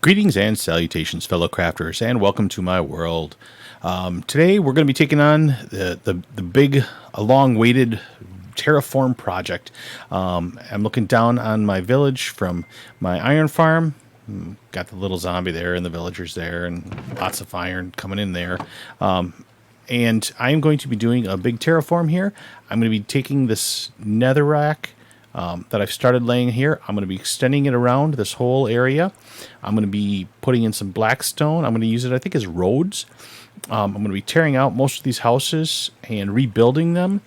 Greetings and salutations, fellow crafters, and welcome to my world. Today we're going to be taking on the big, long-awaited Terraform project. I'm looking down on my village from my iron farm. Got the little zombie there and the villagers there and lots of iron coming in there. And I'm going to be doing a big terraform here. I'm going to be taking this netherrack that I've started laying here. I'm going to be extending it around this whole area. I'm going to be putting in some blackstone. I'm going to use it, I think, as roads. I'm going to be tearing out most of these houses and rebuilding them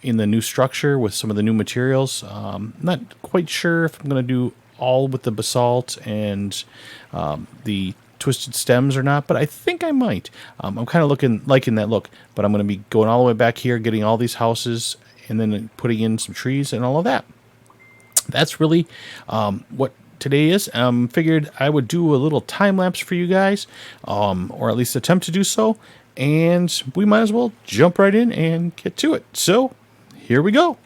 in the new structure with some of the new materials. Not quite sure if I'm going to do all with the basalt and the twisted stems or not, but I think I might. I'm kind of liking that look, but I'm going to be going all the way back here, getting all these houses, and then putting in some trees and all of that. That's really what today is. Figured I would do a little time lapse for you guys, or at least attempt to do so, and we might as well jump right in and get to it. So here we go.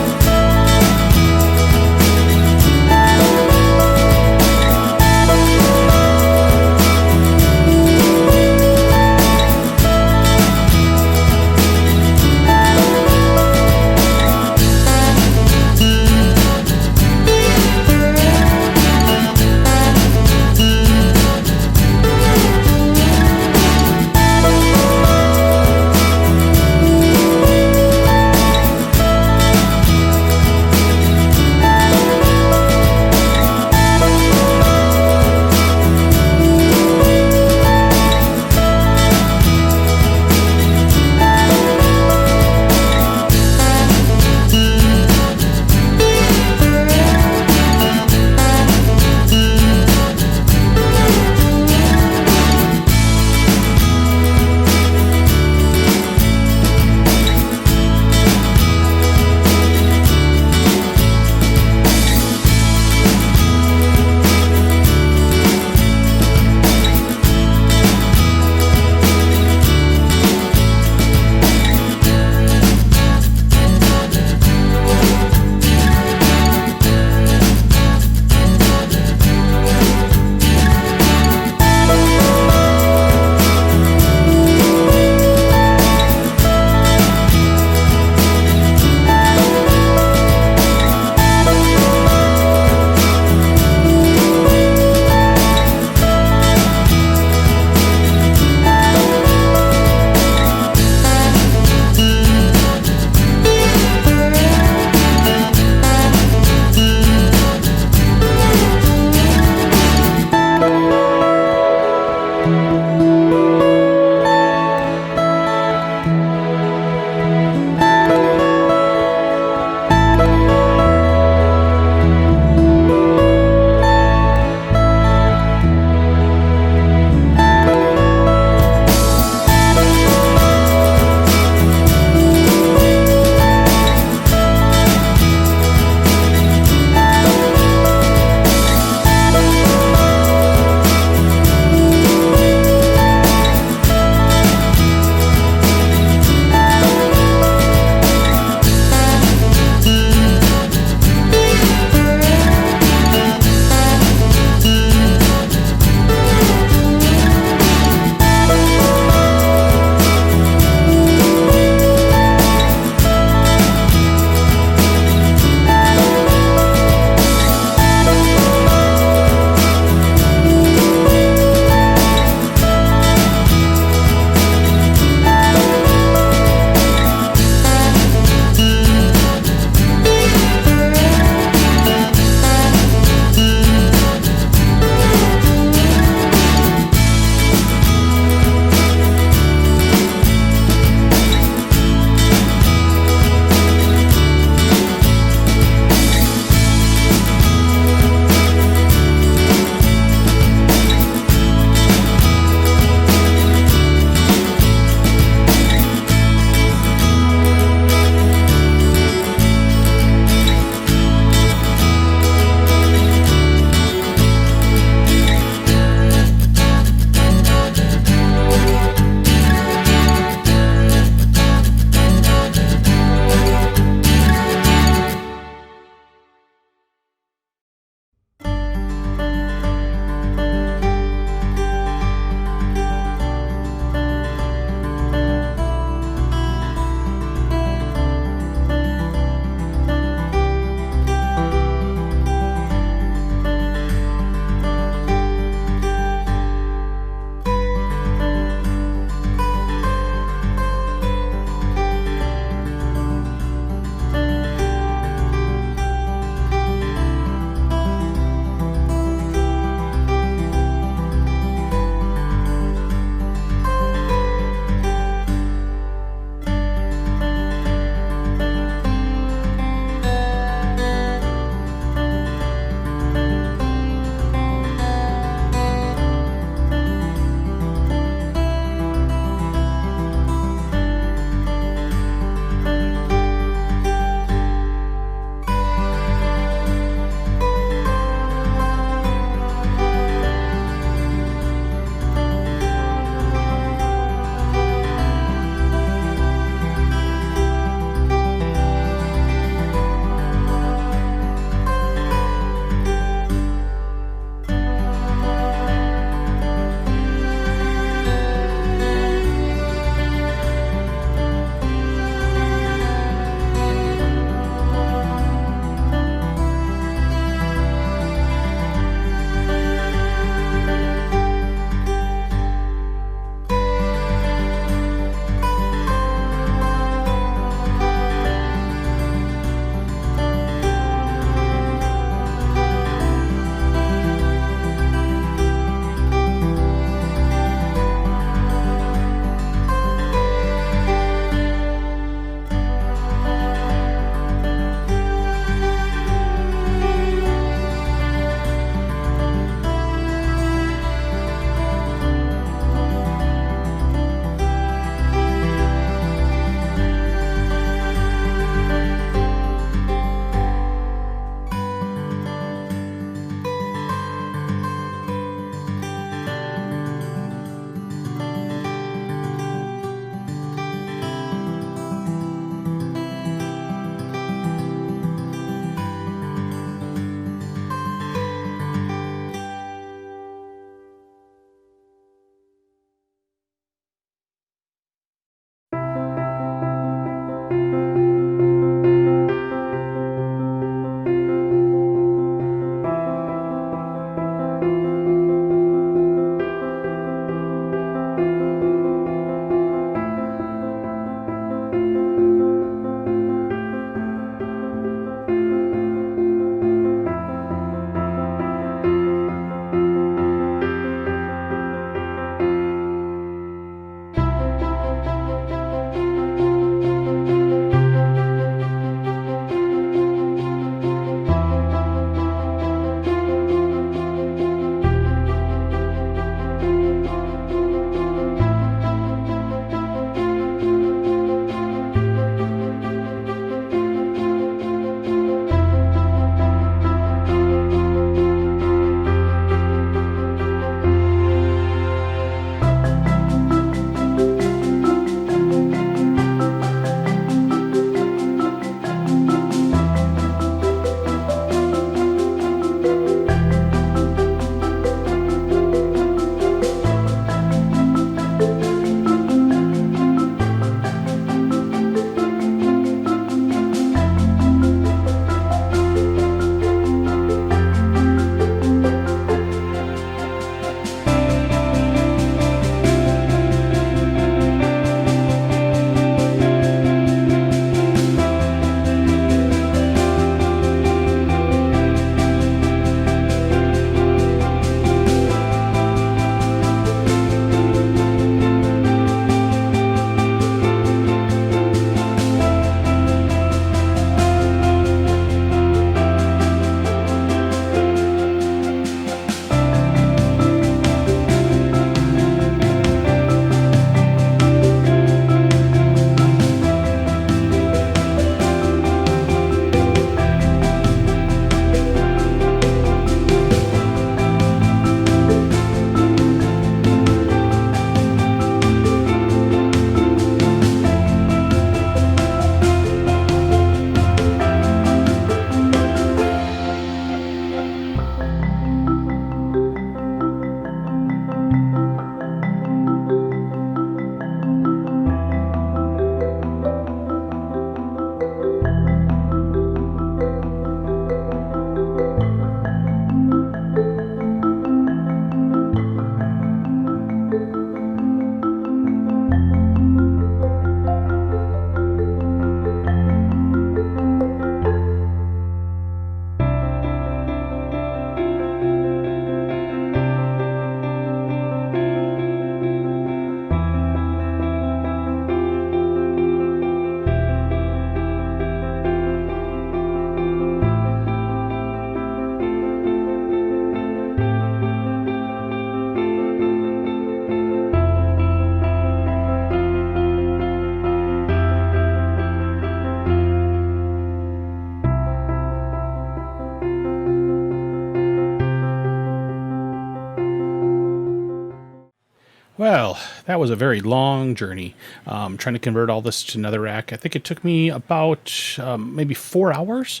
Well, that was a very long journey, trying to convert all this to netherrack. I think it took me about maybe 4 hours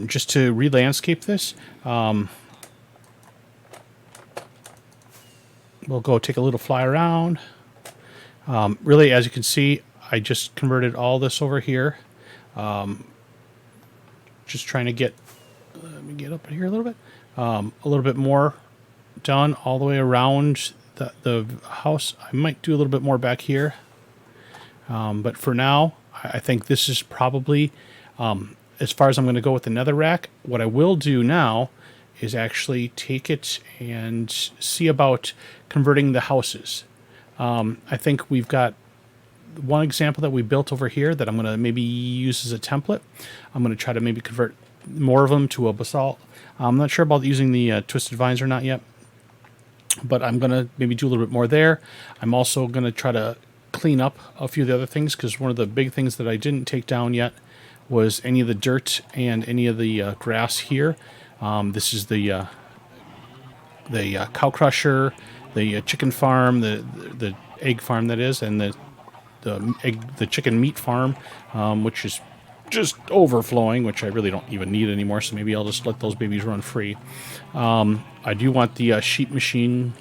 just to re-landscape this. We'll go take a little fly around. Really, as you can see, I just converted all this over here. Just trying to get, let me get up here a little bit more done all the way around the house. I might do a little bit more back here. But for now, I think this is probably as far as I'm going to go with the netherrack. What I will do now is actually take it and see about converting the houses. I think we've got one example that we built over here that I'm going to maybe use as a template. I'm going to try to maybe convert more of them to a basalt. I'm not sure about using the twisted vines or not yet, but I'm going to maybe do a little bit more there. I'm also going to try to clean up a few of the other things, because one of the big things that I didn't take down yet was any of the dirt and any of the grass here. This is the cow crusher, the chicken farm, the egg farm that is, and the chicken meat farm, which is just overflowing, which I really don't even need anymore, so maybe I'll just let those babies run free. I do want the sheep machine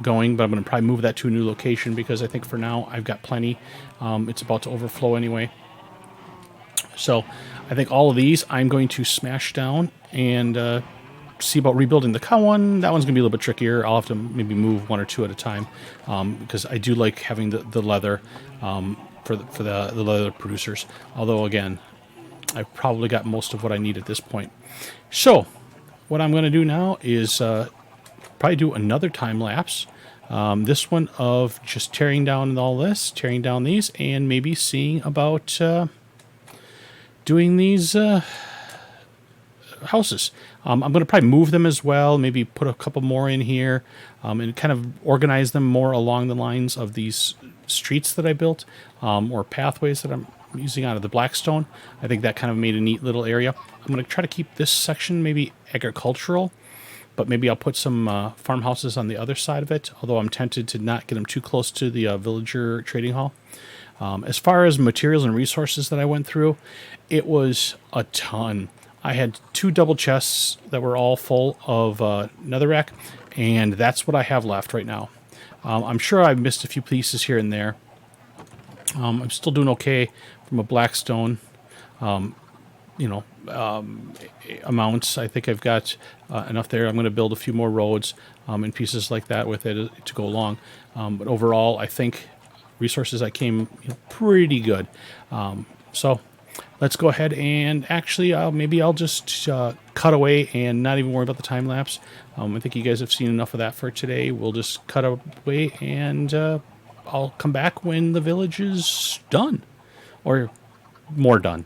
going, but I'm going to probably move that to a new location, because I think for now I've got plenty. It's about to overflow anyway. So I think all of these I'm going to smash down and see about rebuilding the cow one. That one's going to be a little bit trickier. I'll have to maybe move one or two at a time, because I do like having the leather for the leather producers. Although, again, I've probably got most of what I need at this point. So what I'm going to do now is probably do another time lapse. This one of just tearing down all this, tearing down these, and maybe seeing about doing these houses. I'm going to probably move them as well, maybe put a couple more in here, and kind of organize them more along the lines of these streets that I built, or pathways that I'm using out of the Blackstone. I think that kind of made a neat little area. I'm going to try to keep this section maybe agricultural, but maybe I'll put some farmhouses on the other side of it, although I'm tempted to not get them too close to the villager trading hall. As far as materials and resources that I went through, it was a ton. I had 2 double chests that were all full of netherrack, and that's what I have left right now. I'm sure I've missed a few pieces here and there. I'm still doing okay from a Blackstone, amounts. I think I've got enough there. I'm going to build a few more roads and pieces like that with it to go along. But overall, I think resources I came pretty good. So let's go ahead and actually maybe I'll just cut away and not even worry about the time lapse. I think you guys have seen enough of that for today. We'll just cut away and I'll come back when the village is done, or more done.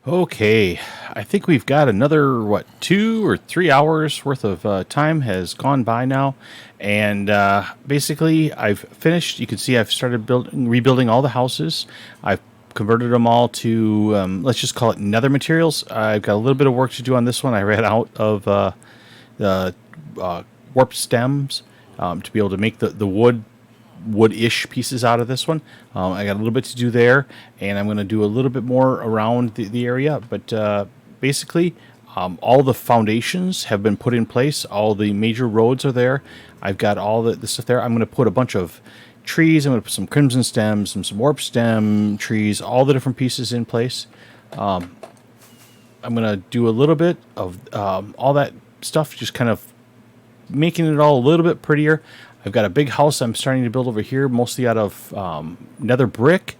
Okay, I think we've got another, 2 or 3 hours worth of time has gone by now, and basically I've finished. You can see I've started rebuilding all the houses. I've converted them all to, let's just call it nether materials. I've got a little bit of work to do on this one. I ran out of the warp stems to be able to make the wood-ish pieces out of this one. I got a little bit to do there, and I'm going to do a little bit more around the area, but basically all the foundations have been put in place. All the major roads are there. I've got all the stuff there. I'm going to put a bunch of trees. I'm going to put some crimson stems and some warp stem trees, all the different pieces in place. I'm going to do a little bit of all that stuff, just kind of making it all a little bit prettier. I've got a big house I'm starting to build over here, mostly out of nether brick.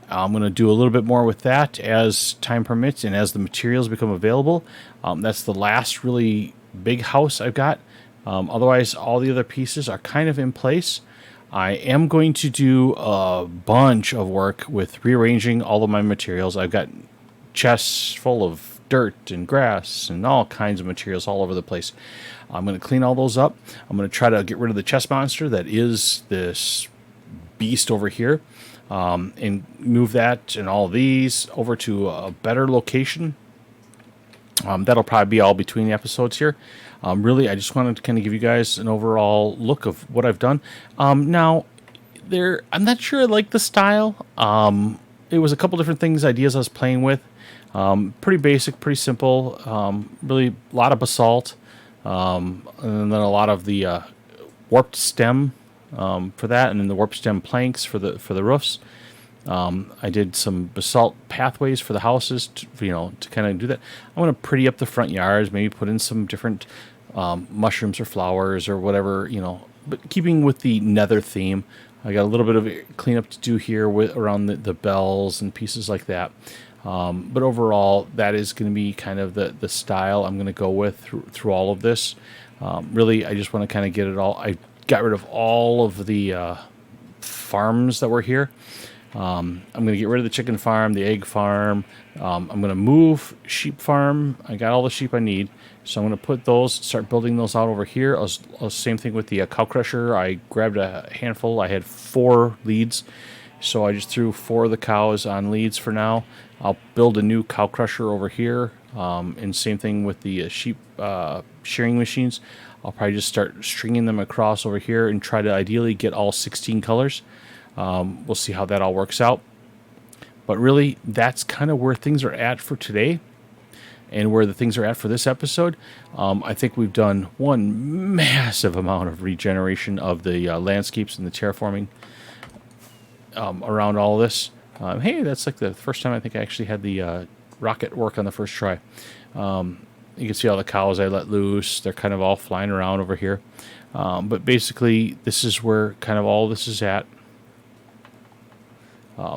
I'm going to do a little bit more with that as time permits and as the materials become available. That's the last really big house I've got. Otherwise, all the other pieces are kind of in place. I am going to do a bunch of work with rearranging all of my materials. I've got chests full of dirt and grass and all kinds of materials all over the place. I'm going to clean all those up. I'm going to try to get rid of the chest monster that is this beast over here, and move that and all these over to a better location. That'll probably be all between the episodes here. Really, I just wanted to kind of give you guys an overall look of what I've done. Now, I'm not sure I like the style. It was a couple different things, ideas I was playing with. Pretty basic, pretty simple. Really, a lot of basalt, and then a lot of the warped stem for that, and then the warped stem planks for the roofs. I did some basalt pathways for the houses, to kind of do that. I want to pretty up the front yards, maybe put in some different mushrooms or flowers or whatever, but keeping with the Nether theme. I got a little bit of cleanup to do here around the bells and pieces like that. But overall, that is going to be kind of the style I'm going to go with through all of this. Really, I just want to kind of get it all. I got rid of all of the farms that were here. I'm going to get rid of the chicken farm, the egg farm. I'm going to move sheep farm. I got all the sheep I need. So I'm going to put those, start building those out over here. Same thing with the cow crusher. I grabbed a handful. I had 4 leads. So I just threw 4 of the cows on leads for now. I'll build a new cow crusher over here. And same thing with the sheep shearing machines. I'll probably just start stringing them across over here and try to ideally get all 16 colors. We'll see how that all works out. But really, that's kind of where things are at for today and where the things are at for this episode. I think we've done one massive amount of regeneration of the landscapes and the terraforming around all of this. Hey, that's like the first time I think I actually had the rocket work on the first try. You can see all the cows I let loose. They're kind of all flying around over here. But basically, this is where kind of all this is at.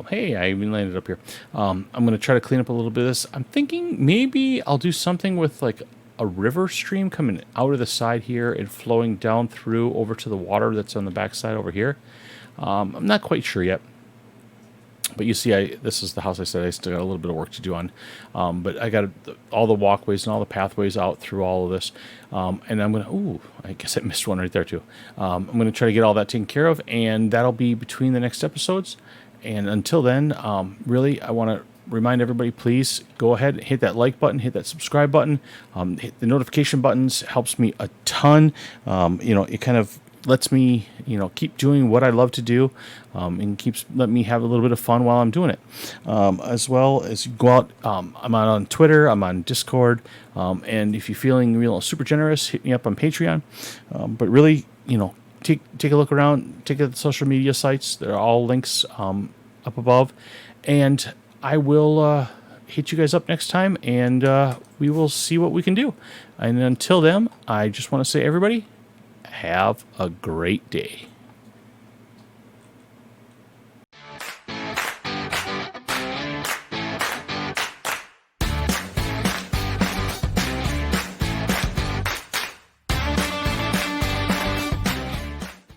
Hey, I even landed up here. I'm going to try to clean up a little bit of this. I'm thinking maybe I'll do something with like a river stream coming out of the side here and flowing down through over to the water that's on the back side over here. I'm not quite sure yet. But you see, this is the house I said I still got a little bit of work to do on. But I got all the walkways and all the pathways out through all of this. And I'm going to, I guess I missed one right there too. I'm going to try to get all that taken care of. And that'll be between the next episodes. And until then, really, I want to remind everybody, please go ahead and hit that like button, hit that subscribe button, hit the notification buttons. Helps me a ton. It kind of lets me, keep doing what I love to do, and let me have a little bit of fun while I'm doing it. As well as you go out, I'm out on Twitter, I'm on Discord, and if you're feeling super generous, hit me up on Patreon. But really, take a look around, take a look at the social media sites. They're all links up above. And I will hit you guys up next time, and we will see what we can do. And until then, I just want to say, everybody, have a great day.